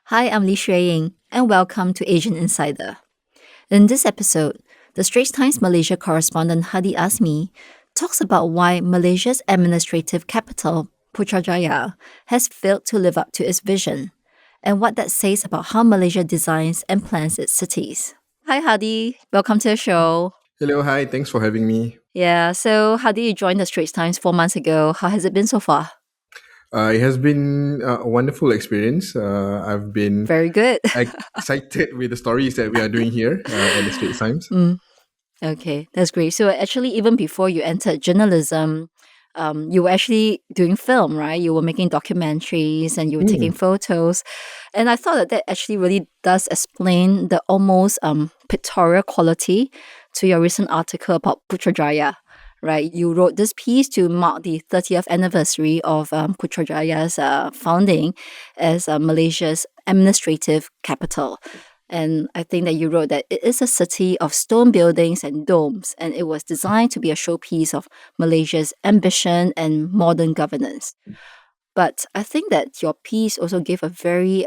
Hi, I'm Li Xueying, and welcome to Asian Insider. In this episode, the Straits Times Malaysia correspondent Hadi Azmi talks about why Malaysia's administrative capital, Putrajaya, has failed to live up to its vision, and what that says about how Malaysia designs and plans its cities. Hi, Hadi. Welcome to the show. Hello, hi. Thanks for having me. Yeah, so Hadi, you joined the Straits Times 4 months ago. How has it been so far? It has been a wonderful experience. I've been Very good. excited with the stories that we are doing here at the Straits Times. Mm. Okay, that's great. So actually, even before you entered journalism, you were actually doing film, right? You were making documentaries and you were taking Mm, photos, and I thought that actually really does explain the almost pictorial quality to your recent article about Putrajaya. Right, you wrote this piece to mark the 30th anniversary of Putrajaya's founding as Malaysia's administrative capital. And I think that you wrote that it is a city of stone buildings and domes, and it was designed to be a showpiece of Malaysia's ambition and modern governance. But I think that your piece also gave a very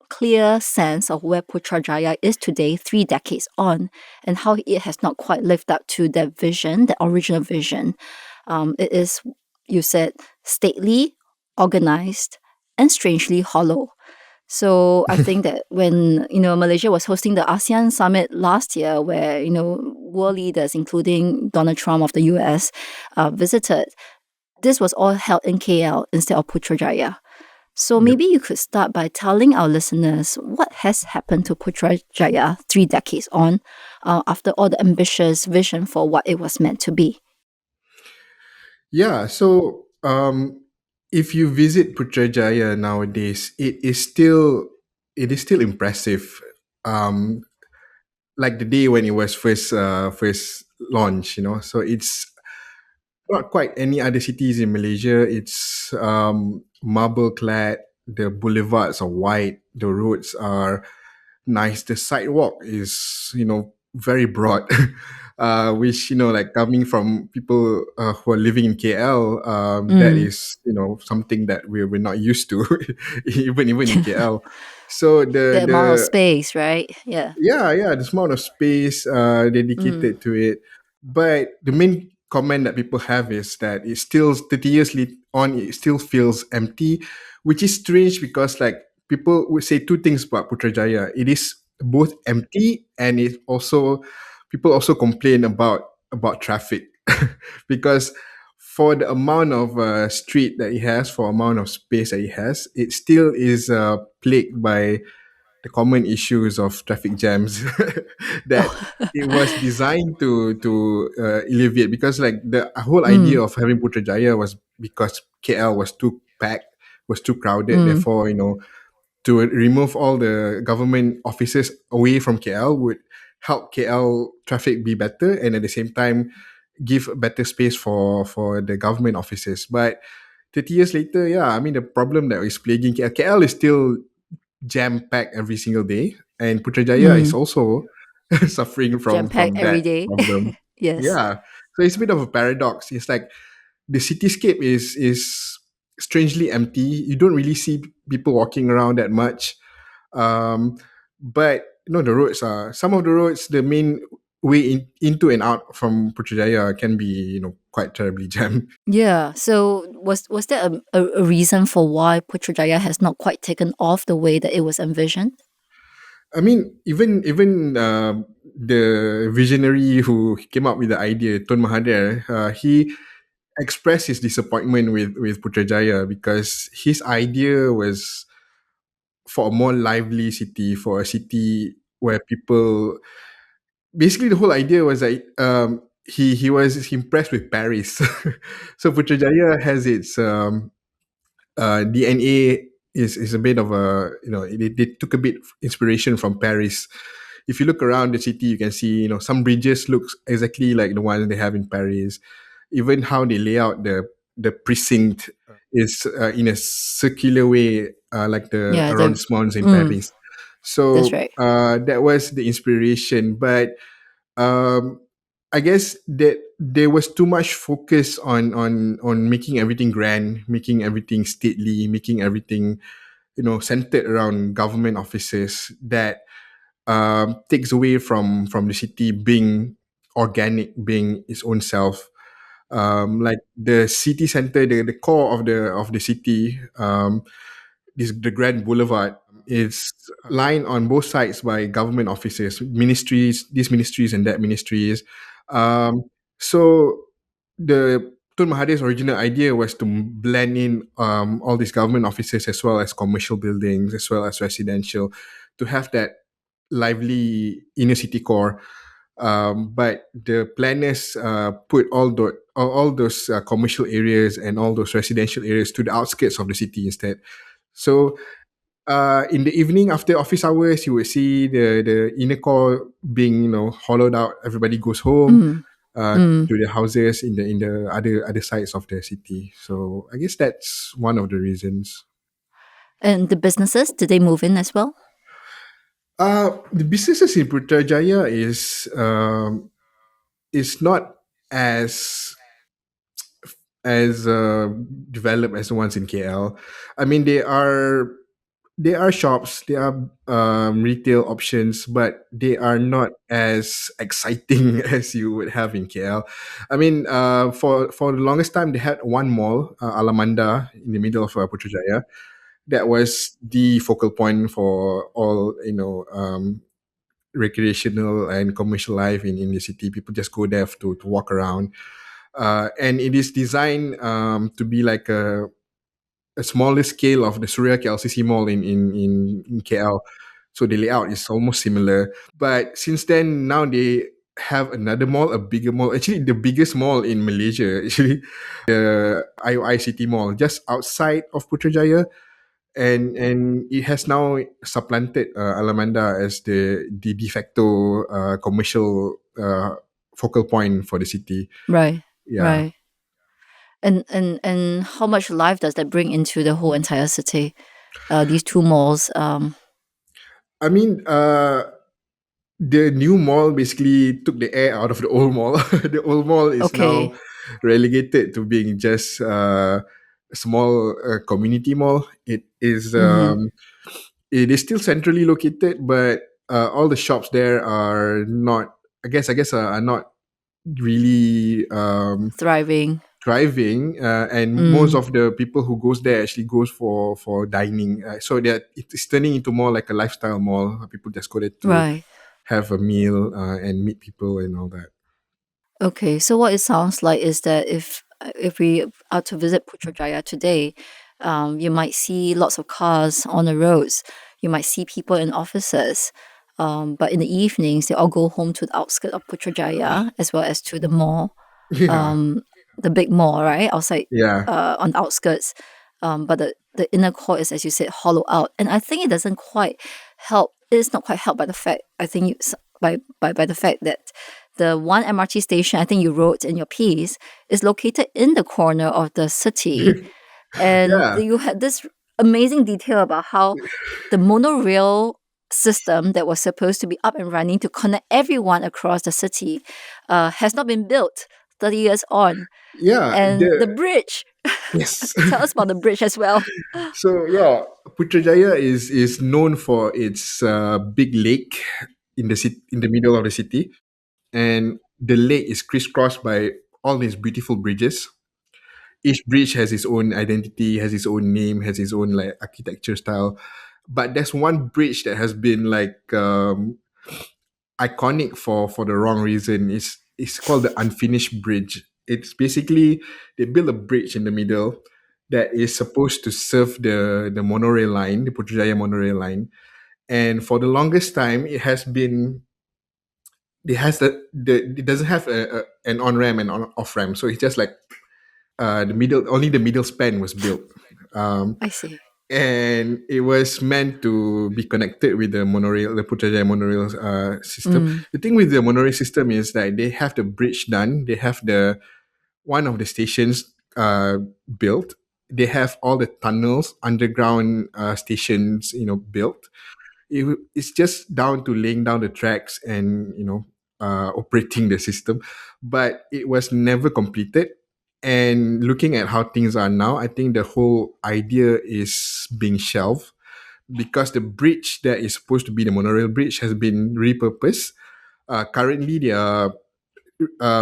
clear sense of where Putrajaya is today, 3 decades on, and how it has not quite lived up to that vision, the original vision. It is, you said, stately, organized, and strangely hollow. So I think that when Malaysia was hosting the ASEAN summit last year, where world leaders, including Donald Trump of the US, visited, this was all held in KL instead of Putrajaya. So yep. maybe you could start by telling our listeners what has happened to Putrajaya 3 decades on, after all the ambitious vision for what it was meant to be. Yeah. If you visit Putrajaya nowadays, it is still impressive. Um, like the day when it was first launched, So it's not quite any other cities in Malaysia. It's marble clad. The boulevards are white. The roads are nice. The sidewalk is, very broad, which, like coming from people who are living in KL, that Mm. is, something that we're not used to, even in KL. So The amount of space, right? Yeah. yeah, the amount of space Mm. dedicated to it. But the main comment that people have is that it still 30 years on, it still feels empty, which is strange because like people would say two things about Putrajaya. It is both empty and it also people also complain about traffic because for the amount of street that it has, for amount of space that it has, it still is plagued by the common issues of traffic jams that Oh. it was designed to alleviate, because like the whole idea Mm. of having Putrajaya was because KL was too packed, was too crowded. Mm. Therefore, to remove all the government offices away from KL would help KL traffic be better, and at the same time give better space for the government offices. But 30 years later, yeah, I mean the problem that is plaguing KL is still jam packed every single day, and Putrajaya is Mm. also suffering Jam packed from every that day. problem. Yes. Yeah, so it's a bit of a paradox. It's like the cityscape is strangely empty. You don't really see people walking around that much, um, but the roads are some of the roads. The main way into and out from Putrajaya can be quite terribly jammed. Yeah. So was there a reason for why Putrajaya has not quite taken off the way that it was envisioned? I mean, even the visionary who came up with the idea, Tun Mahathir, he expressed his disappointment with Putrajaya because his idea was for a more lively city, for a city where people, basically the whole idea was that he was impressed with Paris. So Putrajaya has its DNA is a bit of a, they took a bit of inspiration from Paris. If you look around the city, you can see some bridges looks exactly like the ones they have in Paris. Even how they lay out the precinct is in a circular way, like the Yeah. arrondissements in Mm, Paris. that's So right. that was the inspiration, but um, I guess that there was too much focus on making everything grand, making everything stately, making everything centered around government offices that takes away from the city being organic, being its own self. Like the city center, the core of the city, this the Grand Boulevard is lined on both sides by government offices, ministries, these ministries and that ministries. Um, so the Tun Mahathir's original idea was to blend in all these government offices as well as commercial buildings as well as residential, to have that lively inner city core. But the planners put all those commercial areas and all those residential areas to the outskirts of the city instead. So in the evening after office hours, you will see the inner core being hollowed out. Everybody goes home Mm, mm. to the houses in the other sides of the city. So I guess that's one of the reasons. And the businesses, did they move in as well? The businesses in Putrajaya is not as as developed as the ones in KL. I mean, there are shops, there are retail options, but they are not as exciting as you would have in KL. I mean, for the longest time, they had one mall, Alamanda, in the middle of Putrajaya. That was the focal point for all recreational and commercial life in the city. People just go there to walk around, and it is designed to be like a smaller scale of the Surya KLCC Mall in KL. So the layout is almost similar. But since then, now they have another mall, a bigger mall. Actually, the biggest mall in Malaysia, actually, the IOI City Mall, just outside of Putrajaya. And it has now supplanted Alamanda as the de facto commercial focal point for the city. Right, Yeah. right. And how much life does that bring into the whole entire city? These two malls. I mean, the new mall basically took the air out of the old mall. The old mall is now Okay. relegated to being just a small community mall. Mm-hmm. It is still centrally located, but all the shops there are not. Are not really Thriving. thriving, and most Mm, of the people who goes there actually goes for dining. So that it is turning into more like a lifestyle mall. People just go there to right. have a meal and meet people and all that. Okay, so what it sounds like is that if we are to visit Putrajaya today, you might see lots of cars on the roads. You might see people in offices. But in the evenings, they all go home to the outskirts of Putrajaya as well as to the mall, Yeah, um, the big mall, right outside, yeah, on the outskirts. But the inner core is, as you said, hollow out, and I think it doesn't quite help. It is not quite helped by the fact. I think by the fact that the one MRT station, I think you wrote in your piece, is located in the corner of the city, and yeah, you had this amazing detail about how the monorail system that was supposed to be up and running to connect everyone across the city has not been built 30 years on. yeah. And the bridge, Yes. tell us about the bridge as well. So yeah, Putrajaya is known for its big lake in the middle of the city, and the lake is crisscrossed by all these beautiful bridges. Each bridge has its own identity, has its own name, has its own like architecture style. But there's one bridge that has been like iconic for the wrong reason. It's called the unfinished bridge. It's basically they build a bridge in the middle that is supposed to serve the monorail line, the Putrajaya monorail line. And for the longest time, it has the it doesn't have an on ramp and on off ramp, so it's just like the middle only the middle span was built. Um, I see. and it was meant to be connected with the monorail, the Putrajaya monorail system. Mm, The thing with the monorail system is that they have the bridge done, they have the one of the stations built, they have all the tunnels, underground stations, built. It's just down to laying down the tracks and operating the system, but it was never completed. And looking at how things are now, I think the whole idea is being shelved. because the bridge that is supposed to be the monorail bridge has been repurposed. Currently, they are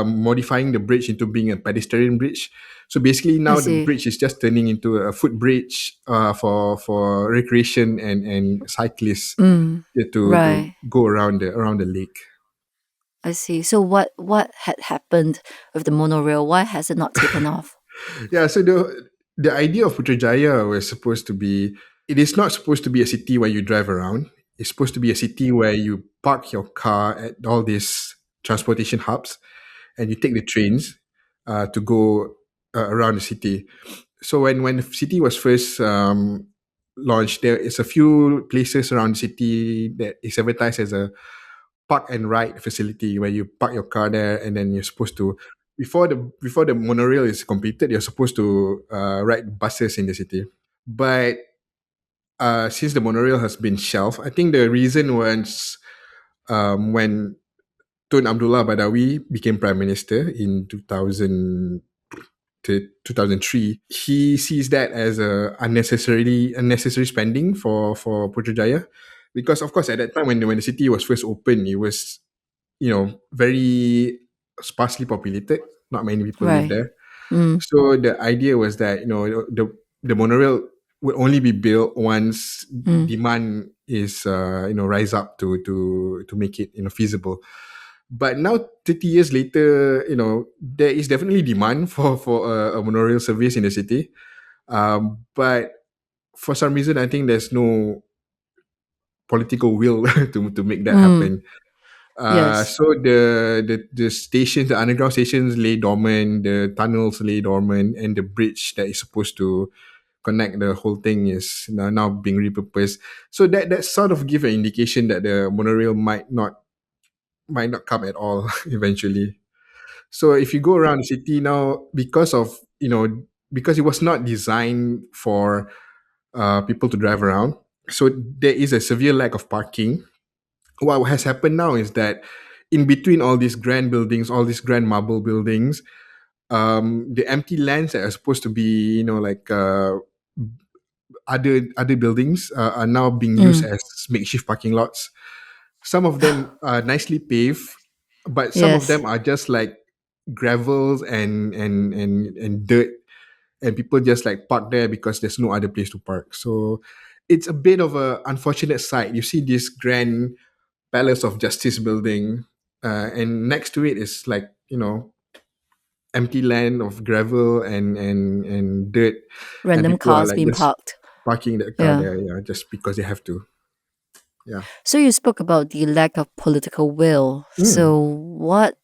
modifying the bridge into being a pedestrian bridge. So basically, I now the see. bridge is just turning into a footbridge for recreation and cyclists Mm. to Right. go around the lake. I see. So what had happened with the monorail? Why has it not taken off? Yeah, so the idea of Putrajaya was supposed to be, it is not supposed to be a city where you drive around. It's supposed to be a city where you park your car at all these transportation hubs and you take the trains to go around the city. So when the city was first launched, there is a few places around the city that is advertised as a park and ride facility where you park your car there and then you're supposed to, before the monorail is completed, you're supposed to ride buses in the city. But since the monorail has been shelved, I think the reason was when Tun Abdullah Badawi became prime minister in 2000 to 2003, he sees that as a unnecessary spending for Putrajaya, because of course at that time when the city was first opened, it was, very sparsely populated. Not many people live Right. there. Mm. So the idea was that the monorail would only be built once Mm. demand is rise up to make it feasible. But now 30 years later, there is definitely demand for a monorail service in the city. But for some reason, I think there's no political will to make that Mm. happen. Yes. So the stations, the underground stations lay dormant, the tunnels lay dormant, and the bridge that is supposed to connect the whole thing is now being repurposed. So that sort of give an indication that the monorail might not come at all eventually. So if you go around the city now, because it was not designed for people to drive around, so there is a severe lack of parking. What has happened now is that in between all these grand buildings, all these grand marble buildings, the empty lands that are supposed to be, like other buildings, are now being used Mm. as makeshift parking lots. Some of them are nicely paved, but some of Yes. them are just like gravels and dirt, and people just like park there because there's no other place to park. So it's a bit of a unfortunate sight. You see this grand Palace of Justice building, and next to it is like empty land of gravel and dirt, and Random people are cars like being just parked. parking their car Yeah. there, yeah, just because they have to. Yeah. So you spoke about the lack of political will. Mm. So what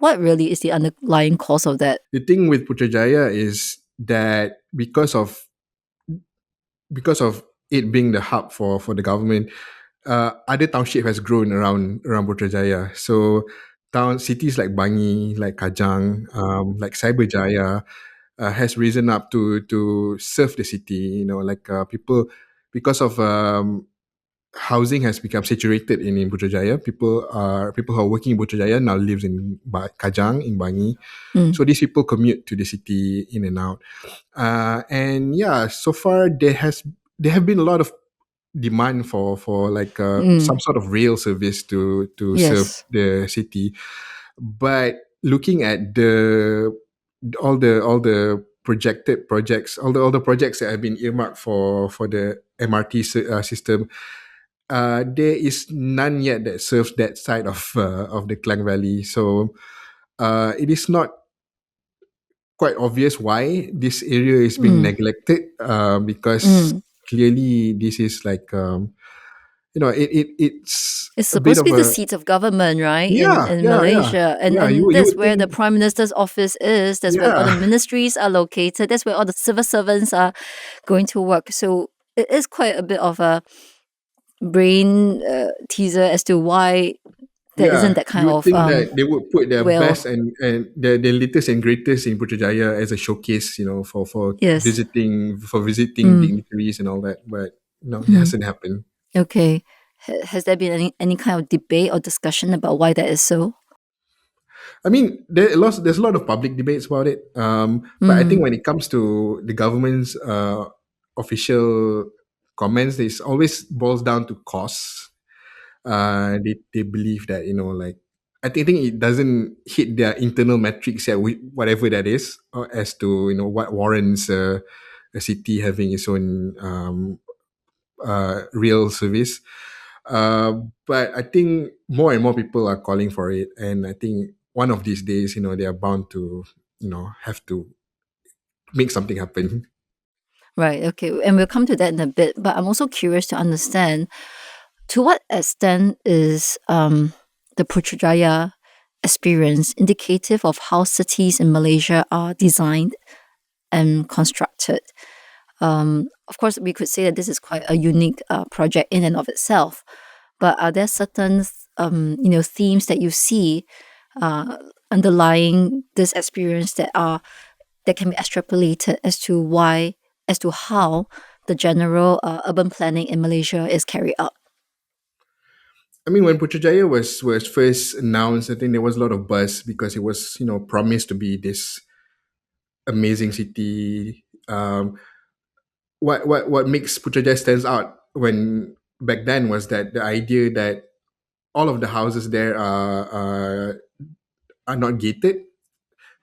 really is the underlying cause of that? The thing with Putrajaya is that because of it being the hub for the government, other township has grown around Putrajaya. So cities like Bangi, like Kajang, like Cyberjaya, has risen up to serve the city. Like people, because of housing has become saturated in Putrajaya. People who are working in Putrajaya now lives in Kajang in Bangi. Mm. So these people commute to the city in and out. And yeah, so far there have been a lot of demand for like some Mm. sort of rail service to serve Yes. the city. But looking at all the projected projects, all the projects that have been earmarked for the MRT system, there is none yet that serves that side of the Klang Valley. So it is not quite obvious why this area is being Mm. neglected, because Mm. clearly this is like it's It's a bit supposed to of be the a, seat of government, right? In yeah, in yeah, yeah, Malaysia. And yeah, you and you that's would where the think, Prime Minister's office is. That's where all yeah. the ministries are located. That's where all the civil servants are going to work. So it is quite a bit of a brain teaser as to why there isn't Yeah, that you kind would of think that they would put their will. best and the latest and greatest in Putrajaya as a showcase, for Yes. visiting Mm. dignitaries and all that. But no, it Mm. hasn't happened. Okay. Has there been any kind of debate or discussion about why that is so? I mean, there's a lot of public debates about it. But I think Mm. when it comes to the government's official comments, this always boils down to costs. They believe that, like, I think it doesn't hit their internal metrics yet, whatever that is, as to what warrants a city having its own rail service. But I think more and more people are calling for it, and I think one of these days, they are bound to, have to make something happen. Right. Okay. And we'll come to that in a bit. But I'm also curious to understand to what extent is the Putrajaya experience indicative of how cities in Malaysia are designed and constructed. Of course, we could say that this is quite a unique project in and of itself. But are there certain themes that you see uh, underlying this experience that can be extrapolated as to how the general urban planning in Malaysia is carried out? I mean, when Putrajaya was first announced, I think there was a lot of buzz because it was, promised to be this amazing city. What makes Putrajaya stands out when back then was that the idea that all of the houses there are not gated,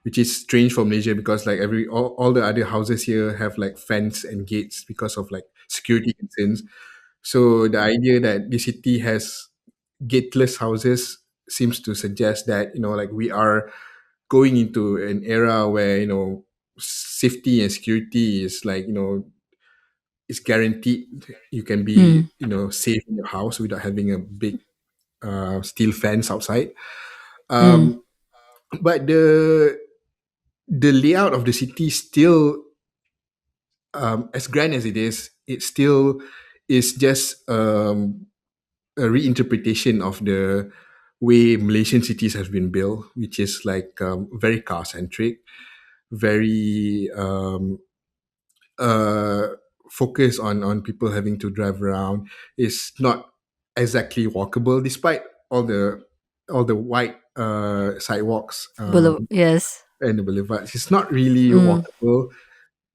which is strange for Malaysia because like all the other houses here have like fence and gates because of like security concerns. So the idea that the city has gateless houses seems to suggest that, like, we are going into an era where, safety and security is like, is guaranteed. You can be, Mm, safe in your house without having a big steel fence outside. mm, um but the layout of the city still, as grand as it is, it still is just a reinterpretation of the way Malaysian cities have been built, which is like, very car centric, very uh, focused on people having to drive around. It's not exactly walkable, despite all the wide sidewalks, yes. and the boulevards. It's not really Mm, walkable.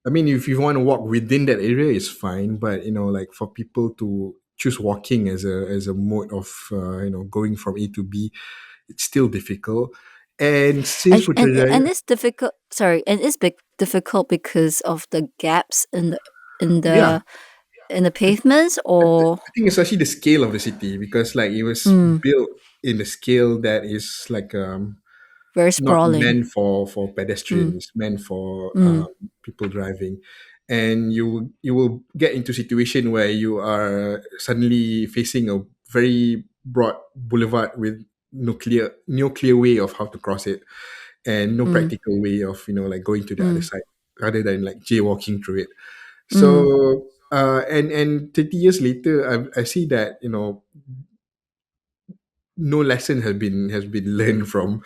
I mean, if you want to walk within that area, it's fine. But like, for people to choose walking as a mode of going from A to B, it's still difficult. And since and Putrajaya, it's difficult. Sorry, and it's difficult because of the gaps in yeah, the in the pavements, or I think it's actually the scale of the city, because like it was mm, built in a scale that is like, very not sprawling. meant for Mm, pedestrians, meant for mm, people driving. And you will get into situation where you are suddenly facing a very broad boulevard with no clear way of how to cross it, and no mm, practical way of, like, going to the other mm, side, rather than like jaywalking through it. mm, So and 30 years later, I see that, no lesson has been learned from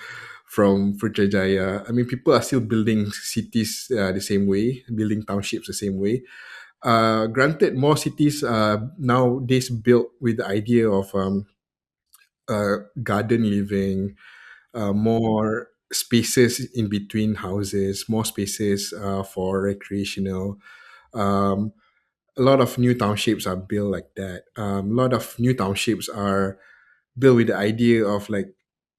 Putrajaya. I mean, people are still building cities the same way, building townships the same way. Granted, more cities are nowadays built with the idea of garden living, more spaces in between houses, more spaces for recreational. Um, a lot of new townships are built like that. A lot of new townships are built with the idea of like,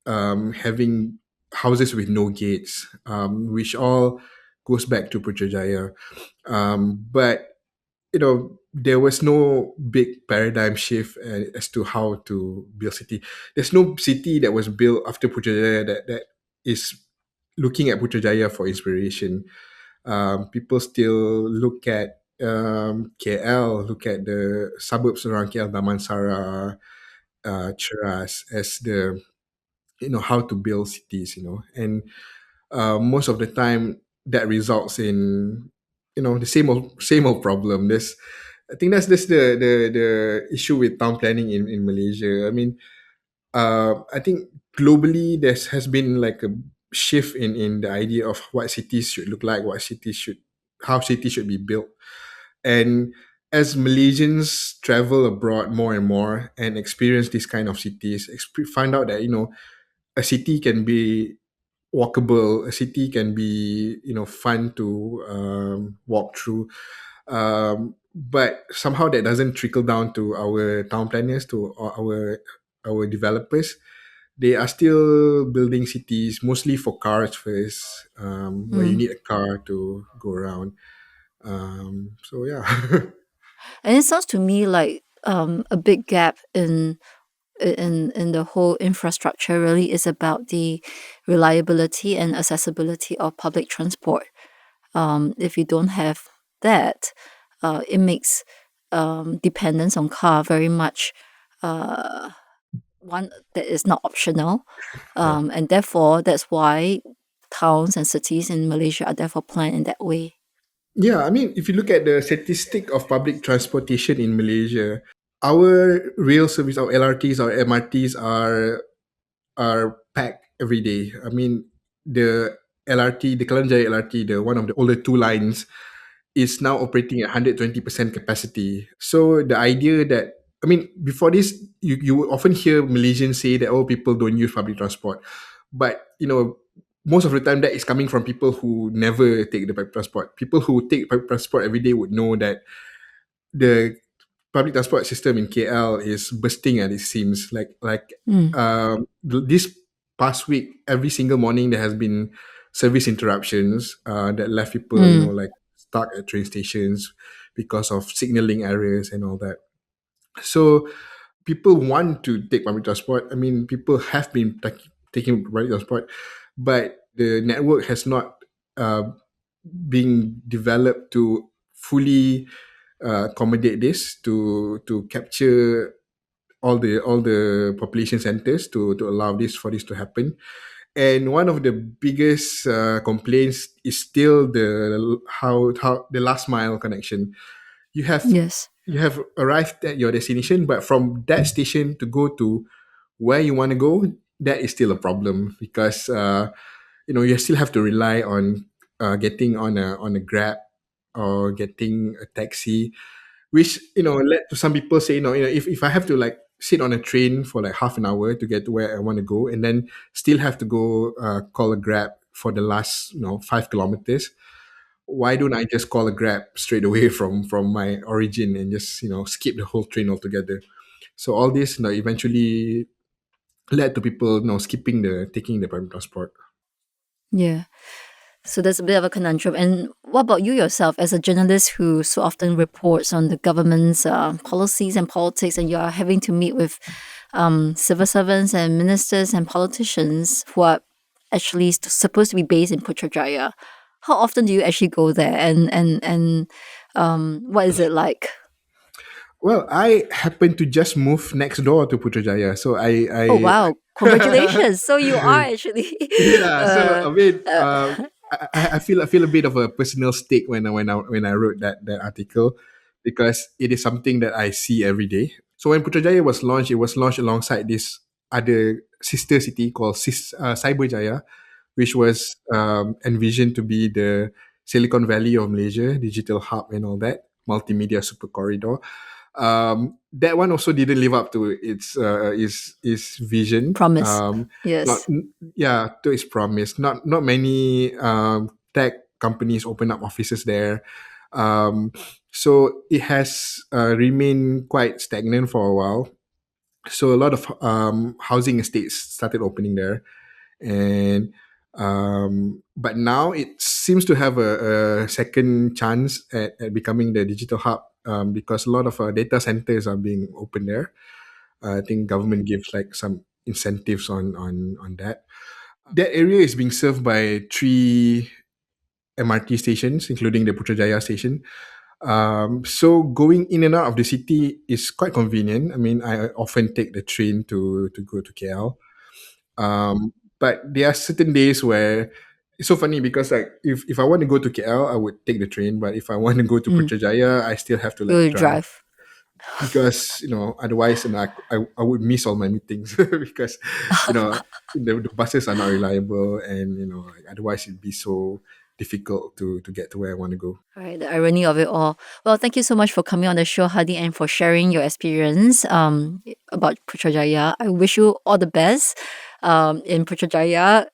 having houses with no gates, which all goes back to Putrajaya. But there was no big paradigm shift as to how to build city. There's no city that was built after Putrajaya that is looking at Putrajaya for inspiration. People still look at KL, look at the suburbs around KL, Damansara, Cheras, as the, how to build cities, and most of the time that results in, the same old problem. I think that's the issue with town planning in Malaysia. I mean, I think globally there has been like a shift in the idea of what cities should look like, how cities should be built. And as Malaysians travel abroad more and more and experience these kind of cities, find out that, a city can be walkable, a city can be, fun to walk through. But somehow that doesn't trickle down to our town planners, to our developers. They are still building cities mostly for cars first, where you Mm. need a car to go around. So yeah. And it sounds to me like a big gap in the whole infrastructure really is about the reliability and accessibility of public transport. If you don't have that, it makes dependence on car very much uh, one that is not optional, Yeah. and therefore that's why towns and cities in Malaysia are therefore planned in that way. Yeah, I mean, if you look at the statistic of public transportation in Malaysia, our rail service, our LRTs, our MRTs are packed every day. I mean, the LRT, the Kelanjaya LRT, the one of the older two lines, is now operating at 120% capacity. So the idea that, I mean, before this, you would often hear Malaysians say that, oh, people don't use public transport. But, most of the time that is coming from people who never take the public transport. People who take public transport every day would know that the public transport system in KL is bursting at its seams. Mm, This past week, every single morning there has been service interruptions that left people, mm, like stuck at train stations because of signaling errors and all that. So people want to take public transport. I mean, people have been taking public transport, but the network has not uh, been developed to fully accommodate this, to capture all the population centers, to allow this for this to happen. And one of the biggest complaints is still the how the last mile connection. You have yes. you have arrived at your destination, but from that station to go to where you want to go, that is still a problem, because you still have to rely on getting on a grab or getting a taxi, which led to some people say, if I have to like sit on a train for like half an hour to get to where I want to go, and then still have to go call a grab for the last 5 kilometers, why don't I just call a grab straight away from my origin and just skip the whole train altogether? So all this eventually led to people skipping the taking the public transport. Yeah. So there's a bit of a conundrum. And what about you yourself, as a journalist who so often reports on the government's policies and politics, and you are having to meet with civil servants and ministers and politicians who are actually supposed to be based in Putrajaya? How often do you actually go there, and what is it like? Well, I happen to just move next door to Putrajaya, so Oh I wow! Congratulations! So you are actually, yeah. So uh, I mean, uh, I feel a bit of a personal stake when I wrote that article, because it is something that I see every day. So when Putrajaya was launched, it was launched alongside this other sister city called Cyberjaya, which was envisioned to be the Silicon Valley of Malaysia, digital hub and all that, multimedia super corridor. That one also didn't live up to its vision. promise. Not Yes. Yeah, to its promise. Not many tech companies open up offices there. So it has remained quite stagnant for a while. So a lot of housing estates started opening there, and but now it seems to have a second chance at becoming the digital hub, because a lot of data centers are being opened there. I think government gives like some incentives on that. That area is being served by three MRT stations, including the Putrajaya station. So going in and out of the city is quite convenient. I mean, I often take the train to go to KL. But there are certain days where it's so funny, because like if I want to go to KL, I would take the train. But if I want to go to Mm. Putrajaya, I still have to You like will drive, drive. because otherwise, I would miss all my meetings because the buses are not reliable, and like, otherwise it'd be so difficult to get to where I want to go. Right, the irony of it all. Well, thank you so much for coming on the show, Hadi, and for sharing your experience about Putrajaya. I wish you all the best in Putrajaya,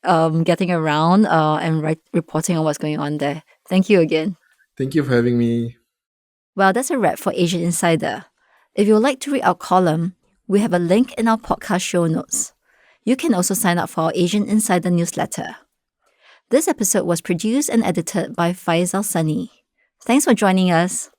getting around and reporting on what's going on there. Thank you again. Thank you for having me. Well, that's a wrap for Asian Insider. If you would like to read our column, we have a link in our podcast show notes. You can also sign up for our Asian Insider newsletter. This episode was produced and edited by Faisal Sani. Thanks for joining us.